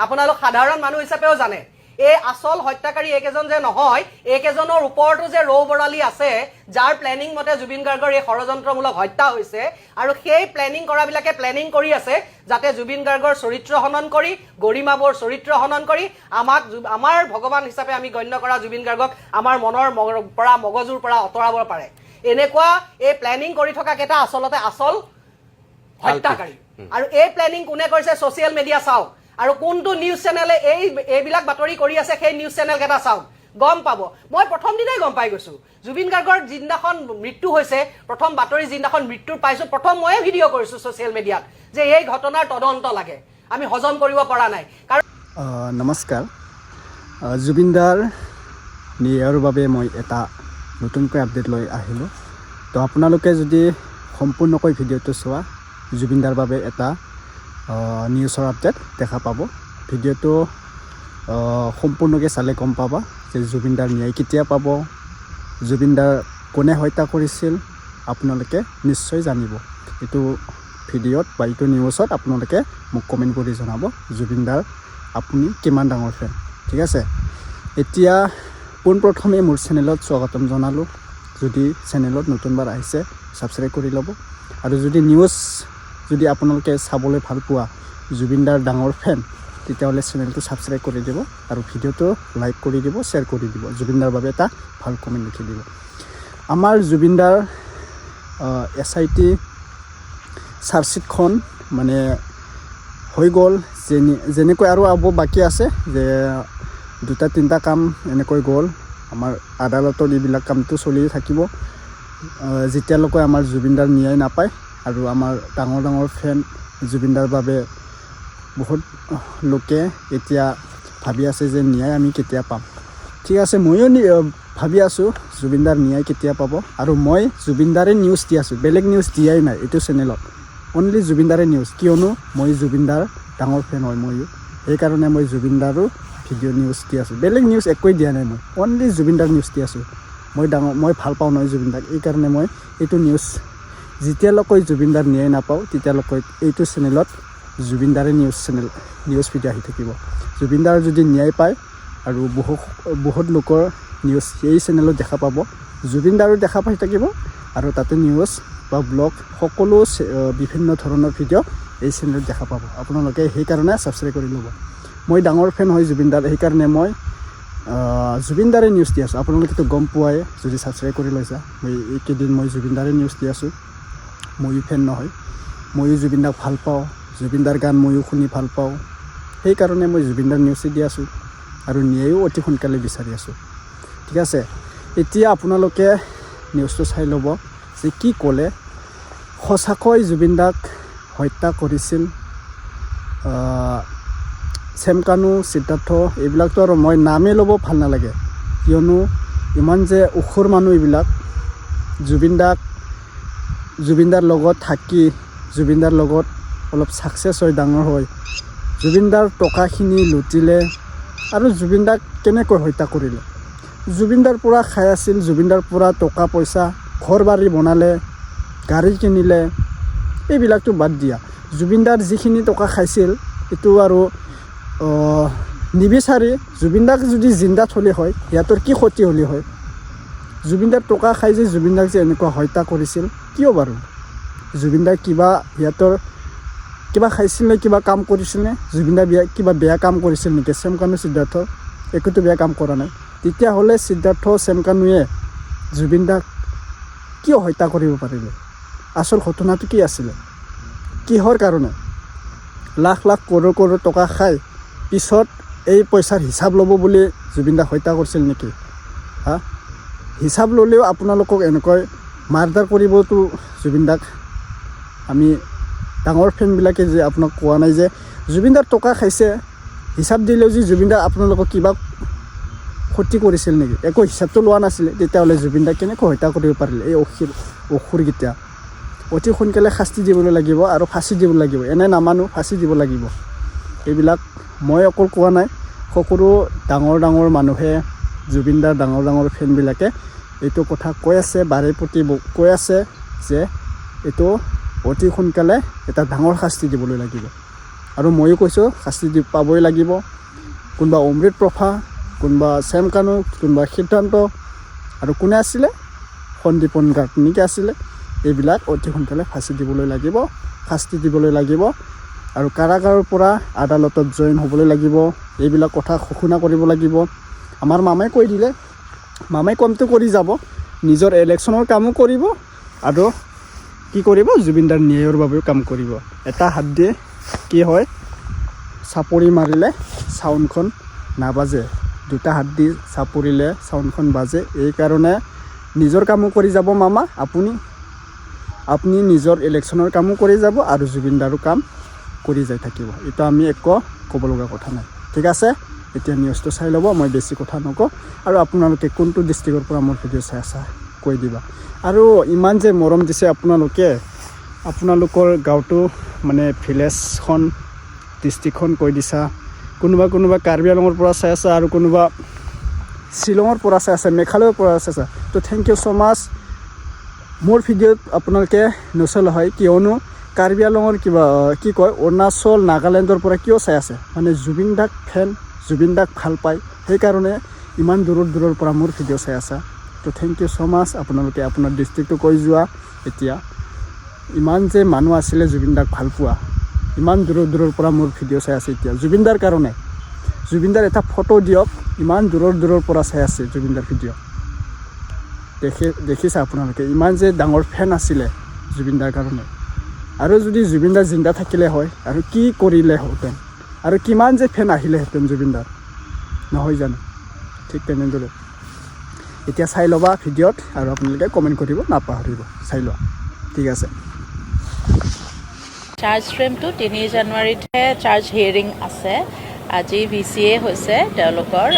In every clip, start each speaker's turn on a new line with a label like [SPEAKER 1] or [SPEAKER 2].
[SPEAKER 1] আপোনালোক সাধাৰণ মানুহ হিচাপেও জানে এই আসল হত্যাকাৰী এইকেজন যে নহয় এইকেজনৰ ওপৰতো যে ৰৌ বৰালি আছে যাৰ প্লেনিং মতে জুবিন গাৰ্গৰ এই ষড়যন্ত্ৰমূলক হত্যা হৈছে আৰু সেই প্লেনিং কৰাবিলাকে প্লেনিং কৰি আছে যাতে জুবিন গাৰ্গৰ চৰিত্ৰ হনন কৰি গৰিমাবৰ চৰিত্ৰ হনন কৰি আমাৰ ভগৱান হিচাপে আমি গণ্য কৰা জুবিন গাৰ্গক আমাৰ মনৰ পৰা মগজুৰ পৰা অতৰাব পাৰে এনেকুৱা এই প্লেনিং কৰি থকা কেইটা আচলতে আসল হত্যাকাৰী আৰু এই প্লেনিং কোনে কৰিছে ছ'চিয়েল মিডিয়া চাওক আৰু কোনটো নিউজ চেনেলে এইবিলাক বাতৰি কৰি আছে সেই নিউজ চেনেল কেইটা চাওক গম পাব মই প্ৰথম দিনাই গম পাই গৈছো জুবিন গাৰ্গৰ যিদিনাখন মৃত্যু হৈছে প্ৰথম বাতৰি যিদিনাখন মৃত্যুৰ পাইছো প্ৰথম ময়ে ভিডিঅ' কৰিছো ছ'চিয়েল মিডিয়াত যে এই ঘটনাৰ তদন্ত লাগে আমি হজম কৰিব পৰা নাই কাৰণ
[SPEAKER 2] নমস্কাৰ জুবিনদাৰ নিয়াৰ বাবে মই এটা নতুনকৈ আপডেট লৈ আহিলোঁ তো আপোনালোকে যদি সম্পূৰ্ণকৈ ভিডিঅ'টো চোৱা জুবিনদাৰ বাবে এটা নিউজৰ আপডেট দেখা পাব ভিডিঅ'টো সম্পূৰ্ণকৈ চালে গম পাবা যে জুবিনদাৰ ন্যায় কেতিয়া পাব জুবিনদাৰ কোনে হত্যা কৰিছিল আপোনালোকে নিশ্চয় জানিব এইটো ভিডিঅ'ত বা এইটো নিউজত আপোনালোকে মোক কমেণ্ট কৰি জনাব জুবিনদাৰ আপুনি কিমান ডাঙৰ ফেন ঠিক আছে এতিয়া পোনপ্ৰথমে মোৰ চেনেলত স্বাগতম জনালোঁ যদি চেনেলত নতুনবাৰ আহিছে ছাবস্ক্ৰাইব কৰি ল'ব আৰু যদি নিউজ যদি আপোনালোকে চাবলৈ ভাল পোৱা জুবিনদাৰ ডাঙৰ ফেন তেতিয়াহ'লে চেনেলটো ছাবস্ক্ৰাইব কৰি দিব আৰু ভিডিঅ'টো লাইক কৰি দিব শ্বেয়াৰ কৰি দিব জুবিনদাৰ বাবে এটা ভাল কমেণ্ট লিখি দিব আমাৰ জুবিনদাৰ SIT চাৰ্জশ্বিটখন মানে হৈ গ'ল যেনেকৈ আৰু বাকী আছে যে 2-3টা কাম এনেকৈ গ'ল আমাৰ আদালতত এইবিলাক কামটো চলি থাকিব যেতিয়ালৈকে আমাৰ জুবিনদাৰ ন্যায় নাপায় আৰু আমাৰ ডাঙৰ ফেন জুবিনদাৰ বাবে বহুত লোকে এতিয়া ভাবি আছে যে ন্যায় আমি কেতিয়া পাম ঠিক আছে ময়ো ভাবি আছোঁ জুবিনদাৰ ন্যায় কেতিয়া পাব আৰু মই জুবিনদাৰে নিউজ দি আছোঁ বেলেগ নিউজ দিয়াই নাই এইটো চেনেলত অনলি জুবিনদাৰে নিউজ কিয়নো মই জুবিনদাৰ ডাঙৰ ফেন হয় ময়ো সেইকাৰণে মই জুবিনদাৰো ভিডিঅ' নিউজ দি আছোঁ বেলেগ নিউজ একোৱেই দিয়া নাই মই অনলি জুবিনদাৰ নিউজ দি আছোঁ মই ভাল পাওঁ নহয় জুবিনদাক এইকাৰণে মই এইটো নিউজ যেতিয়ালৈকে জুবিনদাৰ ন্যায় নাপাওঁ তেতিয়ালৈকে এইটো চেনেলত জুবিনদাৰে নিউজ ভিডিঅ' আহি থাকিব জুবিনদাৰ যদি ন্যায় পায় আৰু বহুত লোকৰ নিউজ এই চেনেলত দেখা পাব জুবিনদাৰো দেখা পাই থাকিব আৰু তাতে নিউজ বা ব্লগ সকলো বিভিন্ন ধৰণৰ ভিডিঅ' এই চেনেলত দেখা পাব আপোনালোকে সেইকাৰণে ছাবস্ক্ৰাইব কৰি ল'ব মই ডাঙৰ ফেন হয় জুবিনদাৰ সেইকাৰণে মই জুবিনদাৰে নিউজ দি আছোঁ আপোনালোকেতো গম পোৱাই যদি ছাবস্ক্ৰাইব কৰি লৈছা এইকেইদিন মই জুবিনদাৰে নিউজ দি আছোঁ ময়ো ফেন নহয় ময়ো জুবিনদাক ভাল পাওঁ জুবিনদাৰ গান ময়ো শুনি ভাল পাওঁ সেইকাৰণে মই জুবিনদাৰ নিউজে দি আছোঁ আৰু ন্যায়ো অতি সোনকালে বিচাৰি আছোঁ ঠিক আছে এতিয়া আপোনালোকে নিউজটো চাই ল'ব যে কি ক'লে সঁচাকৈ জুবিনদাক হত্যা কৰিছিল চেমকানু সিদ্ধাৰ্থ এইবিলাকতো আৰু মই নামেই ল'ব ভাল নালাগে কিয়নো ইমান যে ওখৰ মানুহ এইবিলাক জুবিনদাৰ লগত থাকি জুবিনদাৰ লগত অলপ ছাকচেছ হয় ডাঙৰ হয় জুবিনদাৰ টকাখিনি লুটিলে আৰু জুবিনদাক কেনেকৈ হত্যা কৰিলে জুবিনদাৰ পৰা খাই আছিল জুবিনদাৰ পৰা টকা পইচা ঘৰ বাৰী বনালে গাড়ী কিনিলে এইবিলাকতো বাদ দিয়া জুবিনদাৰ যিখিনি টকা খাইছিল এইটো আৰু নিবিচাৰি জুবিনদাক যদি জিন্দা থলে হয় সিহঁতৰ কি ক্ষতি হ'লে হয় জুবিনদাৰ টকা খাই যে জুবিনদাক যে এনেকুৱা হত্যা কৰিছিল কিয় বাৰু জুবিনদাৰ সিহঁতৰ কিবা খাইছিল নে কিবা কাম কৰিছিল নে জুবিনদাৰ কিবা বেয়া কাম কৰিছিল নেকি চেমকানু সিদ্ধাৰ্থ একোতো বেয়া কাম কৰা নাই তেতিয়াহ'লে সিদ্ধাৰ্থ চেমকানুৱে জুবিনদাক কিয় হত্যা কৰিব পাৰিলে আচল ঘটনাটো কি আছিলে কিহৰ কাৰণে লাখ কৰোৰ টকা খাই পিছত এই পইচাৰ হিচাপ ল'ব বুলি জুবিনদাক হত্যা কৰিছিল নেকি হিচাপ ল'লেও আপোনালোকক এনেকৈ মাৰ্ডাৰ কৰিবতো জুবিনদাক আমি ডাঙৰ ফেনবিলাকে যে আপোনাক কোৱা নাই যে জুবিনদাৰ টকা খাইছে হিচাপ দিলেও যে জুবিনদাৰ আপোনালোকক কিবা ক্ষতি কৰিছিল নেকি একো হিচাপটো লোৱা নাছিলে তেতিয়াহ'লে জুবিনদাক কেনেকৈ হত্যা কৰিব পাৰিলে এই অসুৰকেইটা অতি সোনকালে শাস্তি দিবলৈ লাগিব আৰু ফাঁচি দিব লাগিব এনে নামানো ফাঁচি দিব লাগিব এইবিলাক মই অকল কোৱা নাই সকলো ডাঙৰ মানুহে জুবিনদাৰ ডাঙৰ ফেনবিলাকে এইটো কথা কৈ আছে বাৰে প্ৰতি কৈ আছে যে এইটো অতি সোনকালে এটা ডাঙৰ শাস্তি দিবলৈ লাগিব আৰু ময়ো কৈছোঁ শাস্তি পাবই লাগিব। কোনোবা অমৃত প্ৰভা, কোনোবা শ্যাম কানুক, কোনোবা সিদ্ধান্ত, আৰু কোনে আছিলে সন্দীপন গাৰ্গ নেকি আছিলে, এইবিলাক অতি সোনকালে ফাঁচি দিবলৈ লাগিব, শাস্তি দিবলৈ লাগিব আৰু কাৰাগাৰৰ পৰা আদালতত জইন হ'বলৈ লাগিব। এইবিলাক কথা ঘোষণা কৰিব লাগিব। আমাৰ মামাই কৈ দিলে, মামাই কামটো কৰি যাব, নিজৰ ইলেকশ্যনৰ কামো কৰিব আৰু কি কৰিব, জুবিনদাৰ ন্যায়ৰ বাবেও কাম কৰিব। এটা হাত দিয়ে কি হয়, চাপৰি মাৰিলে চাউণ্ডখন নাবাজে, দুটা হাত দি চাপৰিলে চাউণ্ডখন বাজে। এইকাৰণে নিজৰ কামো কৰি যাব মামা, আপুনি নিজৰ ইলেকশ্যনৰ কামো কৰি যাব আৰু জুবিনদাৰো কাম কৰি যাই থাকিব। এইটো আমি একো ক'ব লগা কথা নাই। ঠিক আছে, এতিয়া নিউজটো চাই ল'ব, মই বেছি কথা নকওঁ। আৰু আপোনালোকে কোনটো ডিষ্ট্ৰিক্টৰ পৰা মোৰ ভিডিঅ' চাই আছা কৈ দিবা। আৰু ইমান যে মৰম দিছে আপোনালোকে, আপোনালোকৰ গাঁৱটো মানে ভিলেজখন, ডিষ্ট্ৰিক্টখন কৈ দিছা। কোনোবা কাৰ্বি আংলঙৰ পৰা চাই আছা আৰু কোনোবা শ্বিলঙৰ পৰা চাই আছে, মেঘালয়ৰ পৰা চাই আছা। তো থেংক ইউ ছ' মাছ। মোৰ ভিডিঅ'ত আপোনালোকে নচলা হয়, কিয়নো কাৰ্বি আংলঙৰ কিবা কি কয়, অৰুণাচল, নাগালেণ্ডৰ পৰা কিয় চাই আছে, মানে জুবিন দাক ফেন, জুবিন দাক ভাল পায়, সেইকাৰণে ইমান দূৰৰ পৰা মোৰ ভিডিঅ' চাই আছা। তো থেংক ইউ ছ' মাছ। আপোনালোকে আপোনাৰ ডিষ্ট্ৰিক্টটো কৈ যোৱা। এতিয়া ইমান যে মানুহ আছিলে জুবিন দাক ভাল পোৱা, ইমান দূৰৰ পৰা মোৰ ভিডিঅ' চাই আছে এতিয়া জুবিন দাৰ কাৰণে। জুবিনদাৰ এটা ফটো দিয়ক, ইমান দূৰৰ পৰা চাই আছে জুবিনদাৰ ভিডিঅ'। দেখিছে আপোনালোকে, ইমান যে ডাঙৰ ফেন আছিলে জুবিনদাৰ কাৰণে। আৰু যদি জুবিনদাৰ জিন্দা থাকিলে হয় আৰু কি কৰিলেহেঁতেন, আৰু কিমান যে ফেন আহিলেহেঁতেন জুবিনদাৰ, নহয় জানো? ঠিক তেনেদৰে এতিয়া চাই ল'বা ভিডিঅ'ত, আৰু আপোনালোকে কমেণ্ট কৰিব নাপাহৰিব, চাই লোৱা। ঠিক আছে।
[SPEAKER 3] চাৰ্জ ফ্ৰেমটো 3 জানুৱাৰীতহে চাৰ্জ হিয়াৰিং আছে। আজি VCA হৈছে তেওঁলোকৰ,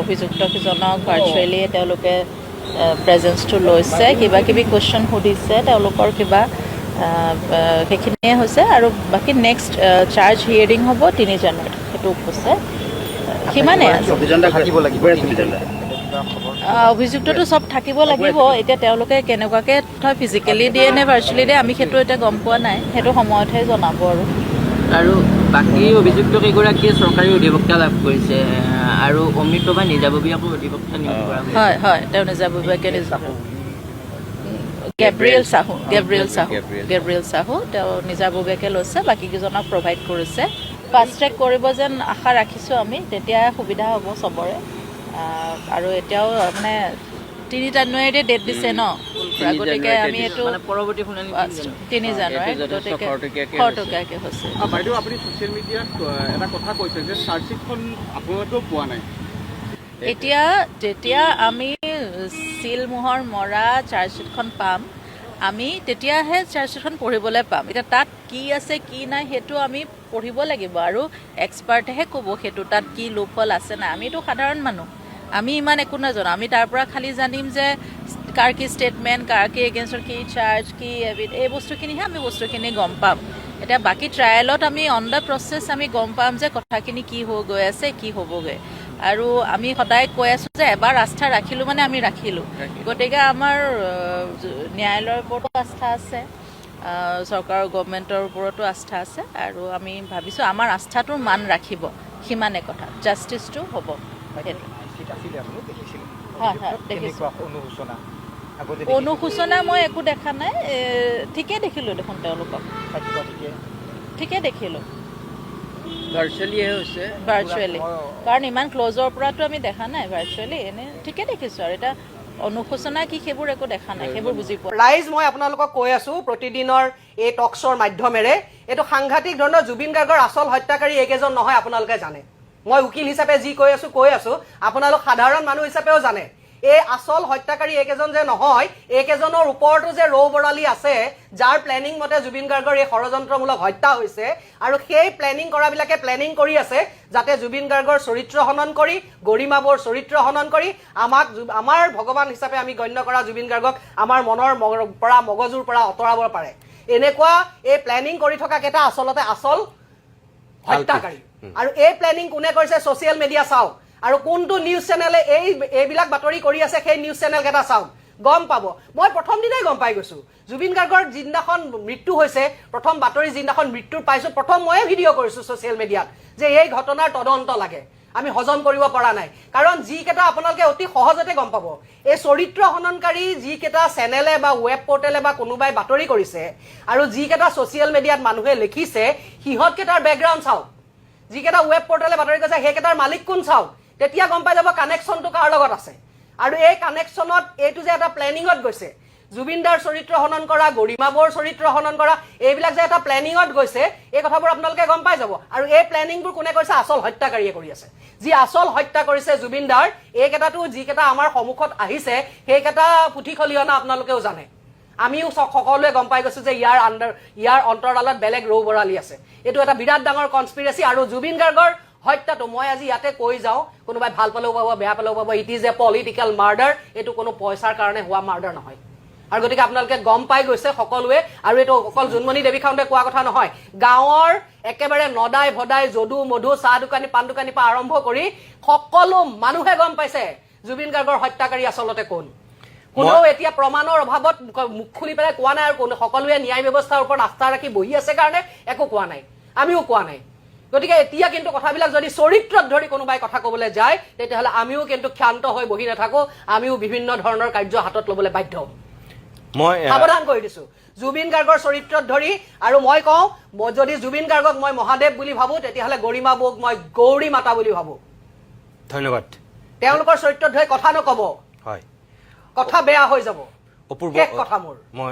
[SPEAKER 3] অভিযুক্তকেইজনক ভাৰ্চুৱেলি তেওঁলোকে প্ৰেজেঞ্চটো লৈছে, কিবাকিবি কুৱেশ্যন সুধিছে তেওঁলোকৰ কিবা, সেইখিনিয়ে হৈছে। আৰু বাকী নেক্সট চাৰ্জ হিয়াৰিং হ'ব 3 জানুৱাৰীত, সেইটো হৈছে সিমানেই আছে। অভিযুক্তটো চব থাকিব লাগিব। এতিয়া তেওঁলোকে কেনেকুৱাকৈ ফিজিকেলি দিয়ে নে ভাৰ্চুৱেলি দিয়ে, আমি সেইটো এতিয়া গম পোৱা নাই, সেইটো সময়তহে জনাব।
[SPEAKER 4] আৰু বাকী অভিযুক্ত কেইগৰাকীয়ে চৰকাৰী অধিবক্তা লাভ কৰিছে, আৰু অমৃত প্ৰভা নিজাববীয়াকৈ অধিবক্তা নিয়োগ কৰা হৈছে।
[SPEAKER 3] হয়, তেওঁ নিজাববীয়াকৈ গেব্ৰিয়েল চাহু তেওঁ নিজাববীয়াকৈ লৈছে, বাকীকেইজনক প্ৰভাইড কৰিছে। ফাষ্ট ট্ৰেক কৰিব যেন আশা ৰাখিছোঁ আমি, তেতিয়া সুবিধা হ'ব চবৰে। আৰু এতিয়াও মানে 3 জানুৱাৰীতে ডেট দিছে ন, গতিকে আমি এইটো
[SPEAKER 4] পৰৱৰ্তী শুনানি
[SPEAKER 3] 3 জানুৱাৰী, গতিকে খৰতকীয়াকৈ হৈছে।
[SPEAKER 5] বাইদেউ, আপুনি ছ'চিয়েল মিডিয়াত এটা কথা কৈছে যে চাৰ্জশ্বিটখন আপোনালোকেও পোৱা নাই।
[SPEAKER 3] এতিয়া যেতিয়া আমি চিলমোহৰ মৰা চাৰ্জশ্বিটখন পাম, আমি তেতিয়াহে চাৰ্জশ্বিটখন পঢ়িবলৈ পাম। এতিয়া তাত কি আছে কি নাই সেইটো আমি পঢ়িব লাগিব, আৰু এক্সপাৰ্টেহে ক'ব সেইটো তাত কি লোপহল আছে নাই। আমিতো সাধাৰণ মানুহ, আমি ইমান একো নাজানো। আমি তাৰ পৰা খালি জানিম যে কাৰ কি ষ্টেটমেণ্ট, কাৰ কি এগেইনষ্টৰ কি চাৰ্জ, কি এই বস্তুখিনিহে আমি বস্তুখিনি গম পাম। এতিয়া বাকী ট্ৰায়েলত আমি অন দ্য প্ৰচেছ আমি গম পাম যে কথাখিনি কি হৈ গৈ আছে, কি হ'বগৈ। আৰু আমি সদায় কৈ আছোঁ যে এবাৰ আস্থা ৰাখিলোঁ মানে আমি ৰাখিলোঁ। গতিকে আমাৰ ন্যায়ালয়ৰ ওপৰতো আস্থা আছে, চৰকাৰৰ গভমেণ্টৰ ওপৰতো আস্থা আছে, আৰু আমি ভাবিছোঁ আমাৰ আস্থাটোৰ মান ৰাখিব, সিমানে কথা। জাষ্টিছটো হ'ব। অনুশোচনা মই একো দেখা নাই, ঠিকেই দেখিলোঁ দেখোন তেওঁলোকক, ঠিকেই দেখিলোঁ ভাৰ্চুৱেলি, কাৰণ ইমান ক্ল'জৰ পৰাতো আমি দেখা নাই ভাৰ্চুৱেলি, এনেই ঠিকেই দেখিছোঁ। আৰু এতিয়া অনুশোচনা কি সেইবোৰ একো দেখা নাই, সেইবোৰ বুজি পোৱা।
[SPEAKER 1] ৰাইজ, মই আপোনালোকক কৈ আছোঁ প্ৰতিদিনৰ এই টক শ্ব'ৰ মাধ্যমেৰে, এইটো সাংঘাতিক ধৰণৰ জুবিন গাৰ্গৰ আচল হত্যাকাৰী এইকেইজন নহয়, আপোনালোকে জানে। মই উকিল হিচাপে যি কৈ আছোঁ, আপোনালোক সাধাৰণ মানুহ হিচাপেও জানে। এই আচল হত্যাকাৰী এইকেইজন যে নহয়, এইকেইজনৰ ওপৰতো যে ৰৌ বৰালি আছে, যাৰ প্লেনিং মতে জুবিন গাৰ্গৰ এই ষড়যন্ত্ৰমূলক হত্যা হৈছে। আৰু সেই প্লেনিং কৰাবিলাকে প্লেনিং কৰি আছে যাতে জুবিন গাৰ্গৰ চৰিত্ৰ হনন কৰি, গৰিমাবৰ চৰিত্ৰ হনন কৰি, আমাৰ ভগৱান হিচাপে আমি গণ্য কৰা জুবিন গাৰ্গক আমাৰ মনৰ পৰা, মগজুৰ পৰা আঁতৰাব পাৰে। এনেকুৱা এই প্লেনিং কৰি থকা কেইটা আচলতে আচল হত্যাকাৰী। আৰু এই প্লেনিং কোনে কৰিছে, ছ'চিয়েল মিডিয়া চাওক, আৰু কোনটো নিউজ চেনেলে এইবিলাক বাতৰি কৰি আছে সেই নিউজ চেনেল কেইটা চাওক। গম পাব মই প্ৰথম দিনাই গম পাই গৈছো জুবিন গাৰ্গৰ যিদিনাখন মৃত্যু হৈছে প্ৰথম বাতৰি যিদিনাখন মৃত্যুৰ পাইছো প্ৰথম ময়ে ভিডিঅ' কৰিছো ছ'চিয়েল মিডিয়াত যে এই ঘটনাৰ তদন্ত লাগে আমি হজম কৰিব পৰা নাই কাৰণ যিকেইটা আপোনালোকে অতি সহজতে গম পাব এই চৰিত্ৰ হননকাৰী যিকেইটা চেনেলে বা ৱেব পৰ্টেলে বা কোনোবাই বাতৰি কৰিছে আৰু যিকেইটা ছ'চিয়েল মিডিয়াত মানুহে লিখিছে সিহঁতকেইটাৰ বেকগ্ৰাউণ্ড চাওক যিকেইটা ৱেব পৰ্টেলে বাতৰি কৰিছে সেইকেইটাৰ মালিক কোন চাওক তেতিয়া গম পাই যাব কানেকশ্যনটো কাৰ লগত আছে আৰু এই কানেকশ্যনত এইটো যে এটা প্লেনিঙত গৈছে জুবিনদাৰ চৰিত্ৰ হনন কৰা গৰিমাবৰ চৰিত্ৰ হনন কৰা এইবিলাক যে এটা প্লেনিঙত গৈছে এই কথাবোৰ আপোনালোকে গম পাই যাব আৰু এই প্লেনিংবোৰ কোনে কৰিছে আচল হত্যাকাৰীয়ে কৰি আছে যি আচল হত্যা কৰিছে জুবিনদাৰ এইকেইটাটো যিকেইটা আমাৰ সন্মুখত আহিছে সেইকেইটা পুথি খলিয়না আপোনালোকেও জানে আমিও সকলোৱে গম পাই গৈছো যে ইয়াৰ অন্তৰালত বেলেগ ৰৌ বৰালি আছে এইটো এটা বিৰাট ডাঙৰ কনস্পিৰেচি আৰু জুবিন গাৰ্গৰ হত্যাটো মই আজি ইয়াতে কৈ যাওঁ কোনোবাই ভাল পালেও পাব বেয়া পালেও পাব it is a political murder এইটো কোনো পইচাৰ কাৰণে হোৱা মাৰ্ডাৰ নহয় আৰু গতিকে আপোনালোকে গম পাই গৈছে সকলোৱে আৰু এইটো অকল জোনমণি দেৱী খাউণ্ডে কোৱা কথা নহয় গাঁৱৰ একেবাৰে নদাই ভদাই যদু মধু চাহ দোকানী পাণ দোকানীৰ পৰা আৰম্ভ কৰি সকলো মানুহে গম পাইছে জুবিন গাৰ্গৰ হত্যাকাৰী আচলতে কোন কোনেও এতিয়া প্ৰমাণৰ অভাৱত মুখ খুলি পেলাই কোৱা নাই আৰু সকলোৱে ন্যায় ব্যৱস্থাৰ ওপৰত আস্থা ৰাখি বহি আছে কাৰণে একো কোৱা নাই আমিও কোৱা নাই গতিকে এতিয়া কিন্তু কথাবিলাক যদি চৰিত্ৰত ধৰি কোনোবাই কথা ক'বলৈ যায় তেতিয়াহ'লে আমিও কিন্তু ক্ষান্ত হৈ বহি নাথাকো আমিও বিভিন্ন ধৰণৰ কাৰ্য হাতত ল'বলৈ বাধ্য হ'ম মই সাৱধান কৰি দিছো জুবিন গাৰ্গৰ চৰিত্ৰত ধৰি আৰু মই কওঁ যদি জুবিন গাৰ্গক মই মহাদেৱ বুলি ভাবো তেতিয়াহ'লে গৰিমা বৌক মই গৌৰী মাতা বুলি ভাবো
[SPEAKER 6] ধন্যবাদ
[SPEAKER 1] তেওঁলোকৰ চৰিত্ৰত ধৰি কথা নক'ব
[SPEAKER 6] হয়
[SPEAKER 1] কথা বেয়া হৈ যাব
[SPEAKER 6] অপূৰ্ব
[SPEAKER 1] শেষ কথা মোৰ
[SPEAKER 6] মই